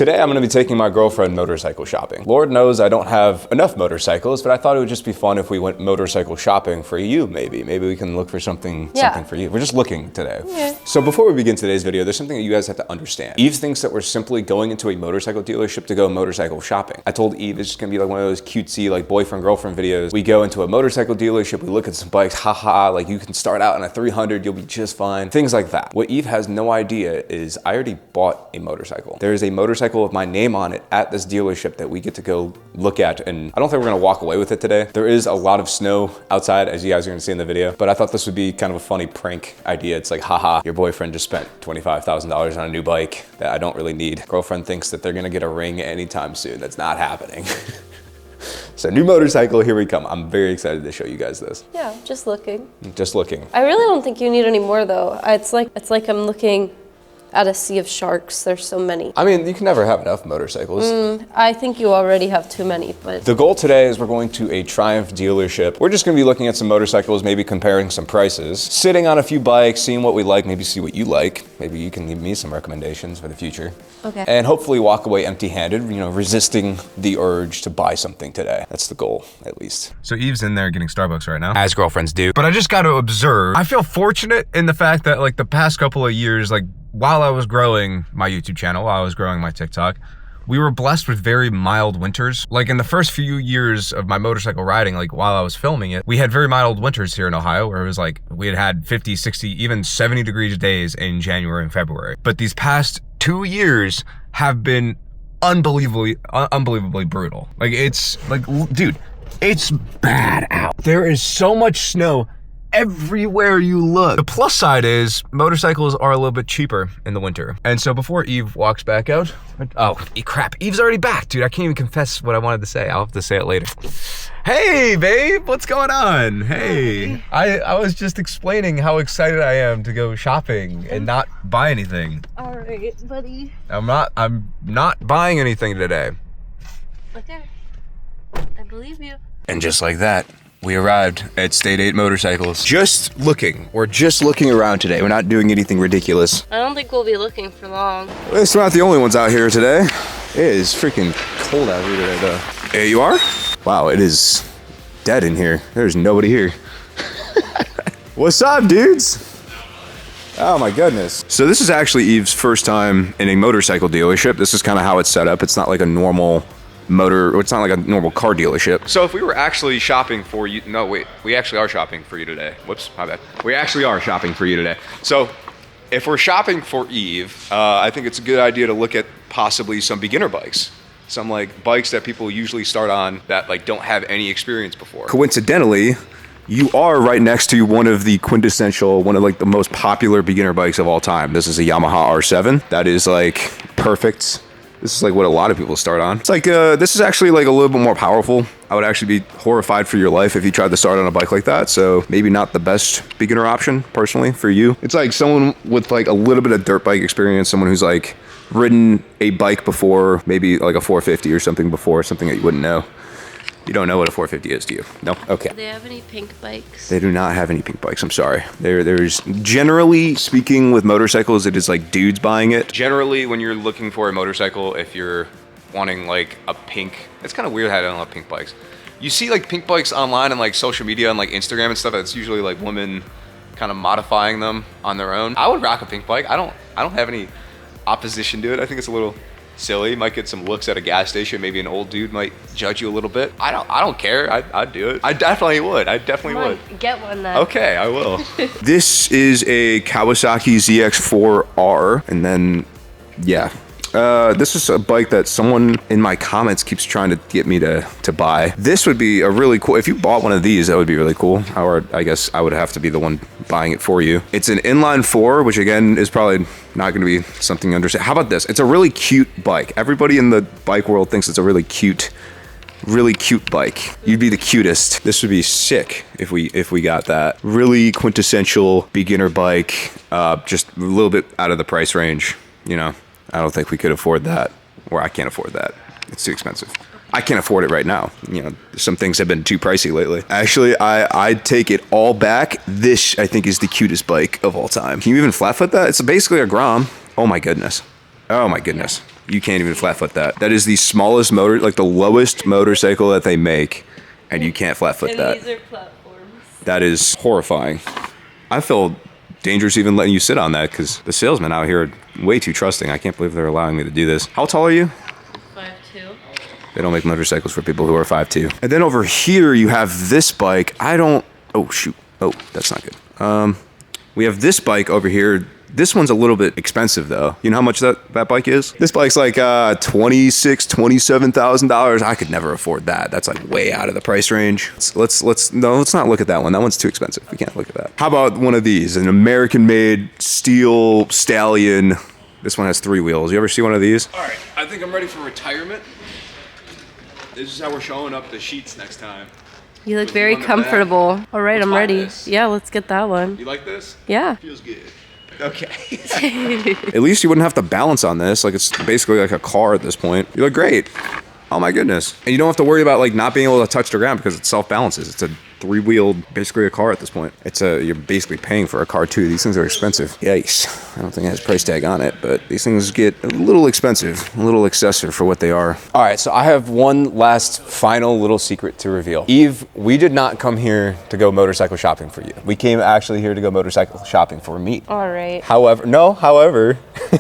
Today I'm going to be taking my girlfriend motorcycle shopping. Lord knows I don't have enough motorcycles, but I thought it would just be fun if we went motorcycle shopping for you maybe. Maybe we can look for something for you. We're just looking today. Yeah. So before we begin today's video, there's something that you guys have to understand. Eve thinks that we're simply going into a motorcycle dealership to go motorcycle shopping. I told Eve it's just going to be like one of those cutesy like boyfriend-girlfriend videos. We go into a motorcycle dealership, we look at some bikes, haha, like you can start out in a 300, you'll be just fine. Things like that. What Eve has no idea is I already bought a motorcycle. There is a motorcycle with my name on it at this dealership that we get to go look at, and I don't think we're gonna walk away with it today. There is a lot of snow outside, as you guys are gonna see in the video, but I thought this would be kind of a funny prank idea. It's like, haha, your boyfriend just spent $25,000 on a new bike that I don't really need. Girlfriend thinks that they're gonna get a ring anytime soon. That's not happening. So new motorcycle, here we come. I'm very excited to show you guys this. Yeah, just looking. Just looking. I really don't think you need any more though. It's like I'm looking at a sea of sharks. There's so many. I mean, you can never have enough motorcycles. I think you already have too many, but. The goal today is we're going to a Triumph dealership. We're just gonna be looking at some motorcycles, maybe comparing some prices, sitting on a few bikes, seeing what we like, maybe see what you like. Maybe you can leave me some recommendations for the future. Okay. And hopefully walk away empty-handed, you know, resisting the urge to buy something today. That's the goal, at least. So Eve's in there getting Starbucks right now, as girlfriends do. But I just got to observe, I feel fortunate in the fact that like the past couple of years, like while I was growing my YouTube channel, while I was growing my TikTok, we were blessed with very mild winters. Like in the first few years of my motorcycle riding, like while I was filming it, we had very mild winters here in Ohio where it was like, we had 50, 60, even 70 degrees days in January and February. But these past 2 years have been unbelievably brutal. Like it's like, dude, it's bad out. There is so much snow everywhere you look. The plus side is motorcycles are a little bit cheaper in the winter. And so before Eve walks back out, oh crap, Eve's already back, dude. I can't even confess what I wanted to say. I'll have to say it later. Hey babe, what's going on? Hey, I was just explaining how excited I am to go shopping and not buy anything. All right, buddy. I'm not buying anything today. Okay, I believe you. And just like that, we arrived at State 8 Motorcycles. We're just looking around today. We're not doing anything ridiculous. I don't think we'll be looking for long. Well, it's not the only ones out here today. It is freaking cold out here today, though. Hey, you are? Wow, it is dead in here. There's nobody here. What's up, dudes? Oh my goodness. So this is actually Eve's first time in a motorcycle dealership. This is kind of how it's set up. It's not like a normal it's not like a normal car dealership. So if we were actually shopping for you, no wait, we actually are shopping for you today. Whoops, my bad. We actually are shopping for you today. So if we're shopping for Eve, I think it's a good idea to look at possibly some beginner bikes. Some like bikes that people usually start on that like don't have any experience before. Coincidentally, you are right next to one of the one of like the most popular beginner bikes of all time. This is a Yamaha R7. That is like perfect. This is like what a lot of people start on. It's like, this is actually like a little bit more powerful. I would actually be horrified for your life if you tried to start on a bike like that. So maybe not the best beginner option personally for you. It's like someone with like a little bit of dirt bike experience, someone who's like ridden a bike before, maybe like a 450 or something before, something that you wouldn't know. You don't know what a 450 is, do you? No? Okay. Do they have any pink bikes? They do not have any pink bikes, I'm sorry. There's generally speaking with motorcycles, it is like dudes buying it. Generally, when you're looking for a motorcycle, if you're wanting like a pink, it's kind of weird how I don't have pink bikes. You see like pink bikes online and like social media and like Instagram and stuff, it's usually like women kind of modifying them on their own. I would rock a pink bike. I don't have any opposition to it. I think it's a little silly. Might get some looks at a gas station. Maybe an old dude might judge you a little bit. I don't care. I'd do it. I definitely would. Get one then. Okay, I will. This is a Kawasaki ZX4R, and then yeah. This is a bike that someone in my comments keeps trying to get me to buy. This would be a really cool, if you bought one of these, that would be really cool. Or I guess I would have to be the one buying it for you. It's an inline 4, which again is probably not going to be something you understand. How about this? It's a really cute bike. Everybody in the bike world thinks it's a really cute bike. You'd be the cutest. This would be sick if we got that. Really quintessential beginner bike, just a little bit out of the price range, you know. I don't think we could afford that, or I can't afford that. It's too expensive. I can't afford it right now. You know, some things have been too pricey lately. Actually, I'd take it all back. This, I think, is the cutest bike of all time. Can you even flat foot that? It's basically a Grom. Oh my goodness. Oh my goodness. You can't even flat foot that. That is the smallest motor, like the lowest motorcycle that they make, and you can't flat foot that. These are platforms. That is horrifying. I feel dangerous even letting you sit on that because the salesmen out here are way too trusting. I can't believe they're allowing me to do this. How tall are you? 5'2". They don't make motorcycles for people who are 5'2". And then over here you have this bike. Oh shoot. Oh, that's not good. We have this bike over here. This one's a little bit expensive though. You know how much that bike is? This bike's like $27,000. I could never afford that. That's like way out of the price range. Let's not look at that one. That one's too expensive. We can't look at that. How about one of these? An American-made steel stallion. This one has 3 wheels. You ever see one of these? All right, I think I'm ready for retirement. This is how we're showing up the sheets next time. You look very comfortable. All right, I'm ready. Yeah, let's get that one. You like this? Yeah. Feels good. Okay. At least you wouldn't have to balance on this. Like, it's basically like a car at this point. You look great. Oh my goodness. And you don't have to worry about like not being able to touch the ground because it self-balances. It's a 3-wheeled, basically a car at this point. You're basically paying for a car too. These things are expensive. Yikes. I don't think it has a price tag on it, but these things get a little expensive, a little excessive for what they are. All right, so I have one last final little secret to reveal. Eve, we did not come here to go motorcycle shopping for you. We came actually here to go motorcycle shopping for me. All right. However,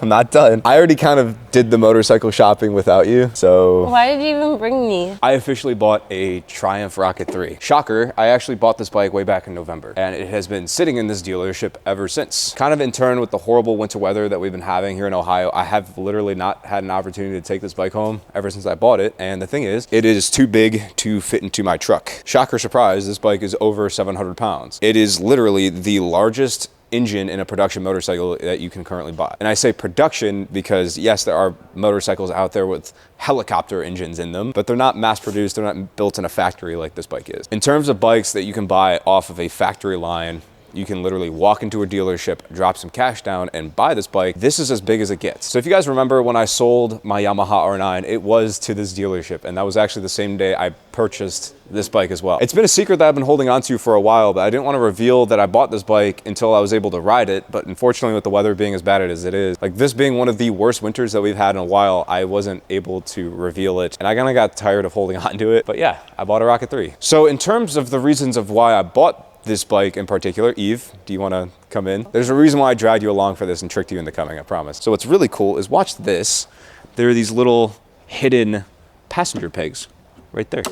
I'm not done. I already kind of did the motorcycle shopping without you, so. Why did you even bring me? I officially bought a Triumph Rocket 3. Shocker, I actually bought this bike way back in November, and it has been sitting in this dealership ever since. Kind of in turn with the horrible winter weather that we've been having here in Ohio, I have literally not had an opportunity to take this bike home ever since I bought it, and the thing is, it is too big to fit into my truck. Shocker surprise, this bike is over 700 pounds. It is literally the largest engine in a production motorcycle that you can currently buy. And I say production because yes, there are motorcycles out there with helicopter engines in them, but they're not mass produced, they're not built in a factory like this bike is. In terms of bikes that you can buy off of a factory line, you can literally walk into a dealership, drop some cash down, and buy this bike. This is as big as it gets. So if you guys remember when I sold my Yamaha R9, it was to this dealership, and that was actually the same day I purchased this bike as well. It's been a secret that I've been holding on to for a while, but I didn't want to reveal that I bought this bike until I was able to ride it. But unfortunately, with the weather being as bad as it is, like this being one of the worst winters that we've had in a while, I wasn't able to reveal it, and I kind of got tired of holding on to it. But yeah, I bought a Rocket 3. So in terms of the reasons of why I bought this bike in particular, Eve, do you want to come in? There's a reason why I dragged you along for this and tricked you into coming, I promise. So what's really cool is watch this. There are these little hidden passenger pegs right there.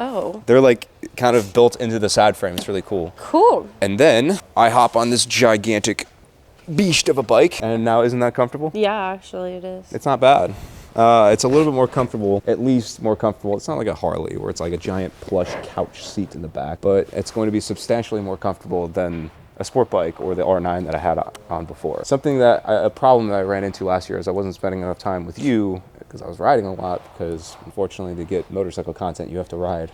Oh. They're like kind of built into the side frame. It's really cool. Cool. And then I hop on this gigantic beast of a bike. And now isn't that comfortable? Yeah, actually it is. It's not bad. It's a little bit more comfortable, at least more comfortable. It's not like a Harley where it's like a giant plush couch seat in the back, but it's going to be substantially more comfortable than a sport bike or the R9 that I had on before. A problem that I ran into last year is I wasn't spending enough time with you because I was riding a lot, because unfortunately to get motorcycle content, you have to ride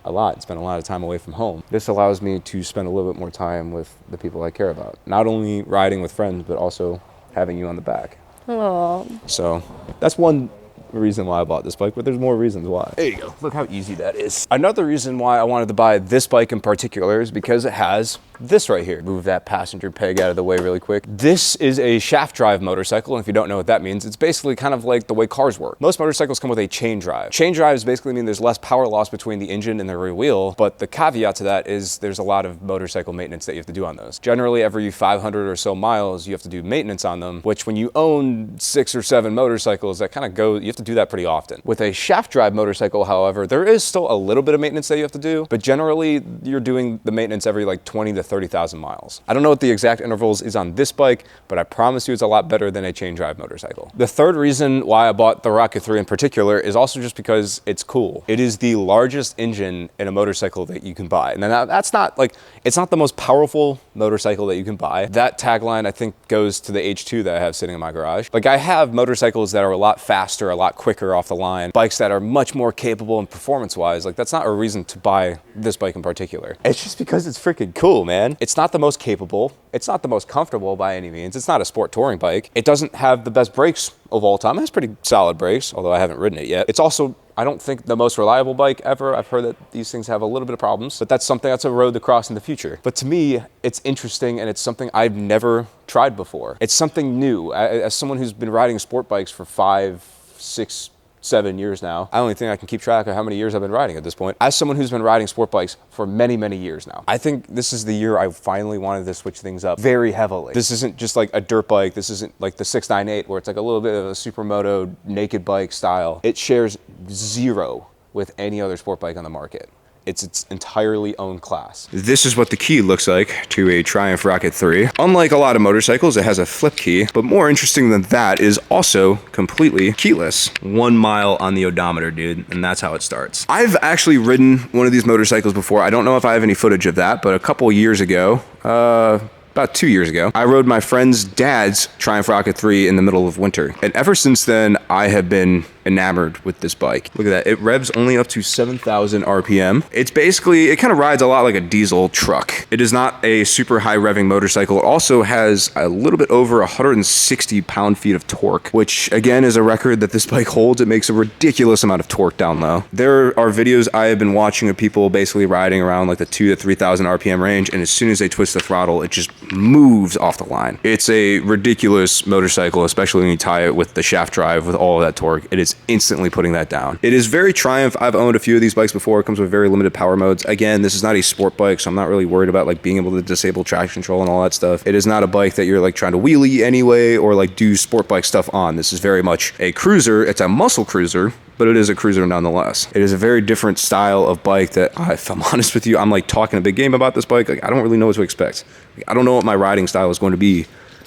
a lot and spend a lot of time away from home. This allows me to spend a little bit more time with the people I care about. Not only riding with friends, but also having you on the back. Oh. So that's one reason why I bought this bike, but there's more reasons why. There you go. Look how easy that is. Another reason why I wanted to buy this bike in particular is because it has this right here. Move that passenger peg out of the way really quick. This is a shaft drive motorcycle, and if you don't know what that means, it's basically kind of like the way cars work. Most motorcycles come with a chain drive. Chain drives basically mean there's less power loss between the engine and the rear wheel, but the caveat to that is there's a lot of motorcycle maintenance that you have to do on those. Generally, every 500 or so miles, you have to do maintenance on them, which when you own 6 or 7 motorcycles, that kind of goes, you have to do that pretty often. With a shaft drive motorcycle, however, there is still a little bit of maintenance that you have to do, but generally you're doing the maintenance every like 20 to 30,000 miles. I don't know what the exact intervals is on this bike, but I promise you it's a lot better than a chain drive motorcycle. The third reason why I bought the Rocket 3 in particular is also just because it's cool. It is the largest engine in a motorcycle that you can buy. And then that's not like, it's not the most powerful motorcycle that you can buy. That tagline I think goes to the H2 that I have sitting in my garage. Like I have motorcycles that are a lot faster, a lot quicker off the line, bikes that are much more capable and performance-wise. Like that's not a reason to buy this bike in particular. It's just because it's freaking cool, man. It's not the most capable. It's not the most comfortable by any means. It's not a sport touring bike. It doesn't have the best brakes of all time. It has pretty solid brakes, although I haven't ridden it yet. It's also, I don't think, the most reliable bike ever. I've heard that these things have a little bit of problems, but that's a road to cross in the future. But to me, it's interesting and it's something I've never tried before. It's something new. As someone who's been riding sport bikes for 5 6, 7 years now. I only think I can keep track of how many years I've been riding at this point. As someone who's been riding sport bikes for many, many years now, I think this is the year I finally wanted to switch things up very heavily. This isn't just like a dirt bike. This isn't like the 698 where it's like a little bit of a supermoto naked bike style. It shares zero with any other sport bike on the market. It's its entirely own class. This is what the key looks like to a Triumph Rocket 3. Unlike a lot of motorcycles, it has a flip key, but more interesting than that is also completely keyless. 1 mile on the odometer, dude, and that's how it starts. I've actually ridden one of these motorcycles before. I don't know if I have any footage of that, but a couple years ago, about 2 years ago, I rode my friend's dad's Triumph Rocket 3 in the middle of winter. And ever since then, I have been enamored with this bike. Look at that, it revs only up to 7,000 RPM. It's basically, it kind of rides a lot like a diesel truck. It is not a super high revving motorcycle. It also has a little bit over 160 pound-feet of torque, which again is a record that this bike holds. It makes a ridiculous amount of torque down low. There are videos I have been watching of people basically riding around like the 2,000 to 3,000 RPM range, and as soon as they twist the throttle, it just moves off the line. It's a ridiculous motorcycle, especially when you tie it with the shaft drive with all of that torque. It is instantly putting that down. It is very Triumph. I've owned a few of these bikes before. It comes with very limited power modes. Again, this is not a sport bike, so I'm not really worried about like being able to disable traction control and all that stuff. It is not a bike that you're like trying to wheelie anyway or like do sport bike stuff on. This is very much a cruiser. It's a muscle cruiser, but it is a cruiser nonetheless. It is a very different style of bike that, if I'm honest with you, I'm like talking a big game about this bike. Like, I don't really know what to expect. Like, I don't know what my riding style is going to be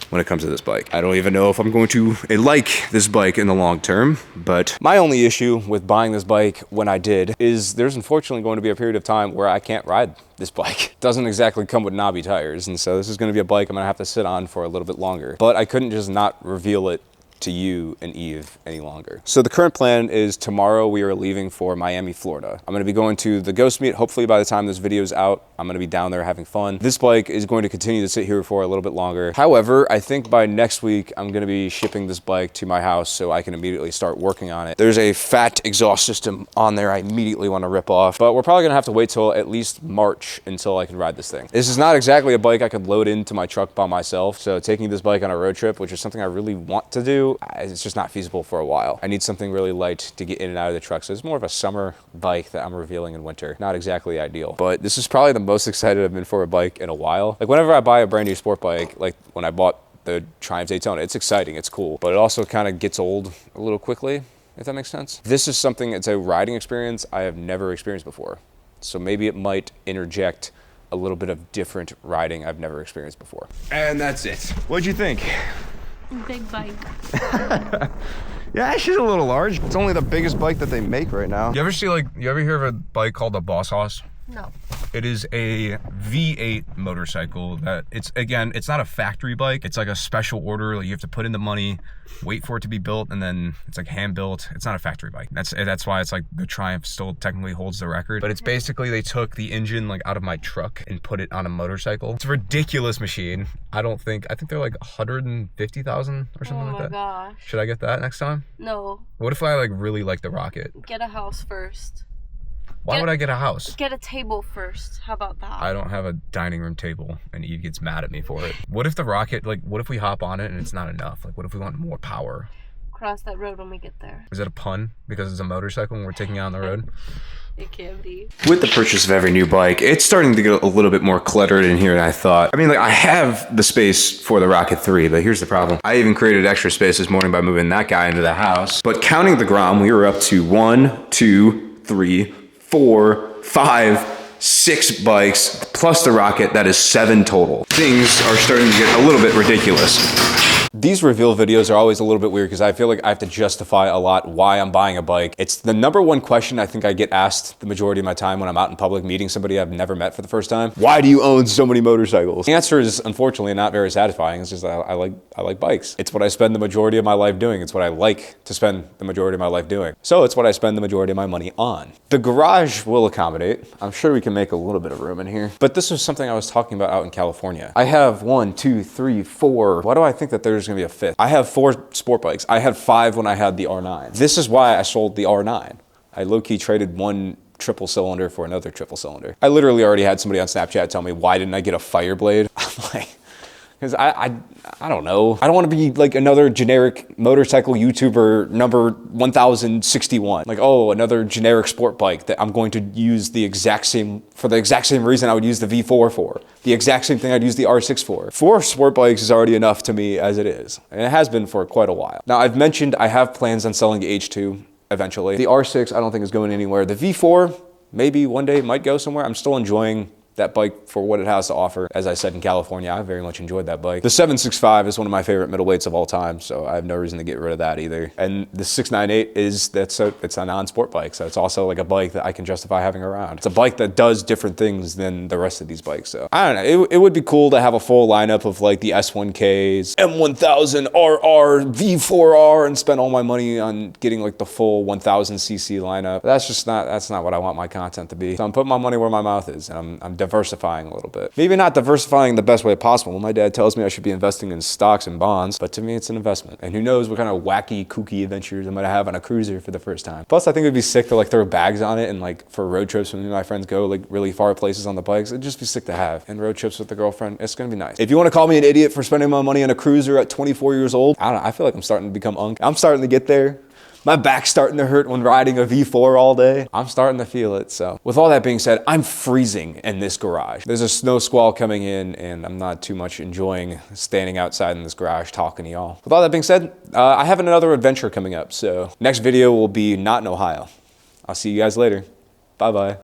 when it comes to this bike. I don't even know if I'm going to like this bike in the long term, but my only issue with buying this bike when I did is there's unfortunately going to be a period of time where I can't ride this bike. It doesn't exactly come with knobby tires, and so this is going to be a bike I'm going to have to sit on for a little bit longer. But I couldn't just not reveal it to you and Eve any longer. So the current plan is tomorrow we are leaving for Miami, Florida. I'm gonna be going to the Ghost Meet. Hopefully by the time this video is out, I'm gonna be down there having fun. This bike is going to continue to sit here for a little bit longer. However, I think by next week, I'm gonna be shipping this bike to my house so I can immediately start working on it. There's a fat exhaust system on there I immediately wanna rip off, but we're probably gonna have to wait till at least March until I can ride this thing. This is not exactly a bike I could load into my truck by myself, so taking this bike on a road trip, which is something I really want to do, it's just not feasible for a while. I need something really light to get in and out of the truck. So it's more of a summer bike that I'm revealing in winter. Not exactly ideal, but this is probably the most excited I've been for a bike in a while. Like whenever I buy a brand new sport bike, like when I bought the Triumph Daytona, it's exciting, it's cool, but it also kind of gets old a little quickly, if that makes sense. This is something, it's a riding experience I have never experienced before. So maybe it might interject a little bit of different riding I've never experienced before. And that's it. What'd you think? Big bike. Yeah, she's a little large. It's only the biggest bike that they make right now. You ever hear of a bike called a Boss Hoss? No. It is a V8 motorcycle that it's not a factory bike. It's like a special order. Like you have to put in the money, wait for it to be built, and then it's like hand built. It's not a factory bike. That's why it's like the Triumph still technically holds the record. But it's basically they took the engine like out of my truck and put it on a motorcycle. It's a ridiculous machine. I think they're like 150,000 or something like that. Oh my gosh. Should I get that next time? No. What if I like really like the Rocket? Get a house first. Why would I get a house? Get a table first. How about that? I don't have a dining room table and Eve gets mad at me for it. What if the Rocket, like, what if we hop on it and it's not enough? Like, what if we want more power? Cross that road when we get there. Is that a pun? Because it's a motorcycle and we're taking it on the road? It can be. With the purchase of every new bike, it's starting to get a little bit more cluttered in here than I thought. I mean, like, I have the space for the Rocket 3, but here's the problem. I even created extra space this morning by moving that guy into the house. But counting the Grom, we were up to 1, 2, 3, 4, 5, 6 bikes, plus the Rocket. That is 7 total. Things are starting to get a little bit ridiculous. These reveal videos are always a little bit weird because I feel like I have to justify a lot why I'm buying a bike. It's the number one question I think I get asked the majority of my time when I'm out in public meeting somebody I've never met for the first time. Why do you own so many motorcycles? The answer is unfortunately not very satisfying. It's just I like bikes. It's what I spend the majority of my life doing. It's what I like to spend the majority of my life doing. So it's what I spend the majority of my money on. The garage will accommodate. I'm sure we can make a little bit of room in here. But this was something I was talking about out in California. I have 1, 2, 3, 4. Why do I think that there's gonna be a 5th? I have 4 sport bikes. I had 5 when I had the R9. This is why I sold the R9. I low-key traded one triple cylinder for another triple cylinder. I literally already had somebody on Snapchat tell me, why didn't I get a Fireblade? I'm like, Because I don't know. I don't want to be like another generic motorcycle YouTuber number 1061. Like, oh, another generic sport bike that I'm going to use for the exact same reason I would use the V4 for. The exact same thing I'd use the R6 for. 4 sport bikes is already enough to me as it is. And it has been for quite a while. Now, I've mentioned I have plans on selling the H2 eventually. The R6 I don't think is going anywhere. The V4 maybe one day might go somewhere. I'm still enjoying that bike for what it has to offer. As I said, in California, I very much enjoyed that bike. The 765 is one of my favorite middleweights of all time, so I have no reason to get rid of that either. And the 698 it's a non-sport bike, so it's also like a bike that I can justify having around. It's a bike that does different things than the rest of these bikes, so I don't know. It would be cool to have a full lineup of like the S1Ks, M1000 RR, V4R, and spend all my money on getting like the full 1000cc lineup. That's not what I want my content to be. So I'm putting my money where my mouth is, and I'm diversifying a little bit. Maybe not diversifying the best way possible. My dad tells me I should be investing in stocks and bonds, but to me it's an investment. And who knows what kind of wacky, kooky adventures I'm gonna have on a cruiser for the first time. Plus, I think it'd be sick to like throw bags on it and like for road trips when me and my friends go like really far places on the bikes. It'd just be sick to have. And road trips with the girlfriend, it's gonna be nice. If you wanna call me an idiot for spending my money on a cruiser at 24 years old, I don't know, I feel like I'm starting to become unk. I'm starting to get there. My back's starting to hurt when riding a V4 all day. I'm starting to feel it, so. With all that being said, I'm freezing in this garage. There's a snow squall coming in, and I'm not too much enjoying standing outside in this garage talking to y'all. With all that being said, I have another adventure coming up, so next video will be not in Ohio. I'll see you guys later. Bye-bye.